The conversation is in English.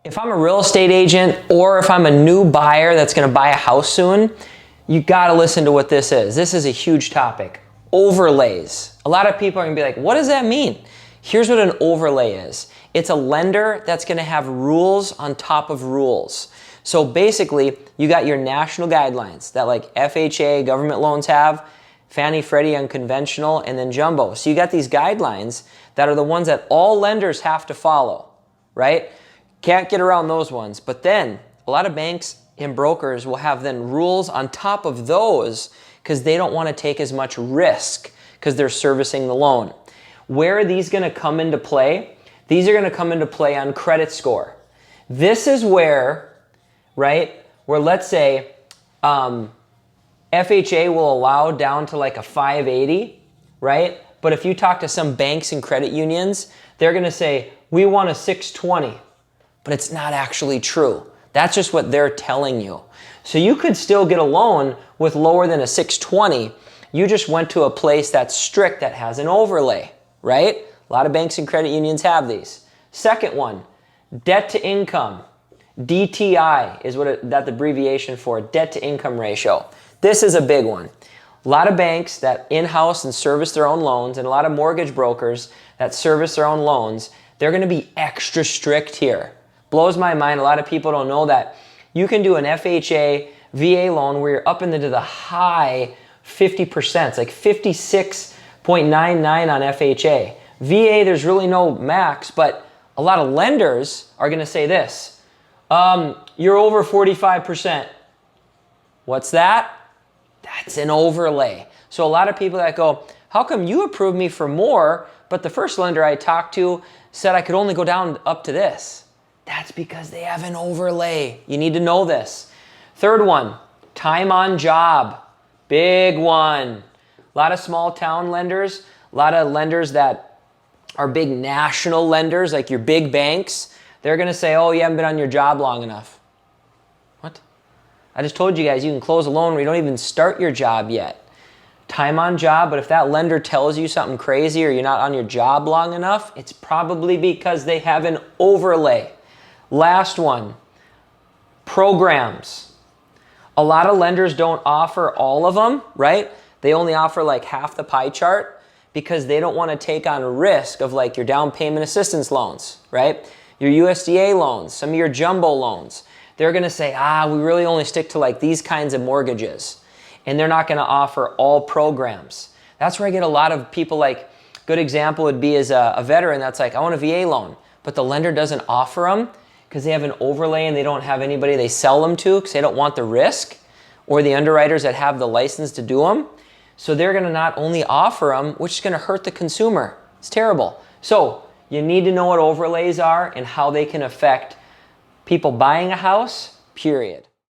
If I'm a real estate agent or if I'm a new buyer that's going to buy a house soon, you got to listen to what this is. This is a huge topic. Overlays. A lot of people are going to be like, what does that mean? Here's what an overlay is. It's a lender that's going to have rules on top of rules. So basically, you got your national guidelines that like FHA government loans have, Fannie, Freddie unconventional, and then jumbo. So you got these guidelines that are the ones that all lenders have to follow, right? Can't get around those ones. But then a lot of banks and brokers will have then rules on top of those because they don't want to take as much risk because they're servicing the loan. Where are these going to come into play? These are going to come into play on credit score. This is where, right, where let's say FHA will allow down to like a 580, right? But if you talk to some banks and credit unions, they're going to say, we want a 620. But it's not actually true. That's just what they're telling you. So you could still get a loan with lower than a 620. You just went to a place that's strict that has an overlay, right? A lot of banks and credit unions have these. Second one, debt to income. DTI is what that's the abbreviation for, debt to income ratio. This is a big one. A lot of banks that in-house and service their own loans and a lot of mortgage brokers that service their own loans, they're going to be extra strict here. Blows my mind. A lot of people don't know that you can do an FHA VA loan where you're up into the high 50%. It's like 56.99 on FHA. VA, there's really no max, but a lot of lenders are going to say this. You're over 45%. What's that? That's an overlay. So a lot of people that go, how come you approved me for more, but the first lender I talked to said I could only go down up to this? That's because they have an overlay. You need to know this. Third one, time on job. Big one. A lot of small town lenders, a lot of lenders that are big national lenders, like your big banks, they're going to say, oh, you haven't been on your job long enough. What? I just told you guys you can close a loan where you don't even start your job yet. Time on job, but if that lender tells you something crazy or you're not on your job long enough, it's probably because they have an overlay. Last one, programs. A lot of lenders don't offer all of them, right? They only offer like half the pie chart because they don't want to take on risk of like your down payment assistance loans, right? Your USDA loans, some of your jumbo loans. They're going to say, we really only stick to like these kinds of mortgages. And they're not going to offer all programs. That's where I get a lot of people like, good example would be as a veteran that's like, I want a VA loan, but the lender doesn't offer them because they have an overlay and they don't have anybody they sell them to because they don't want the risk or the underwriters that have the license to do them. So they're going to not only offer them, which is going to hurt the consumer. It's terrible. So you need to know what overlays are and how they can affect people buying a house, period.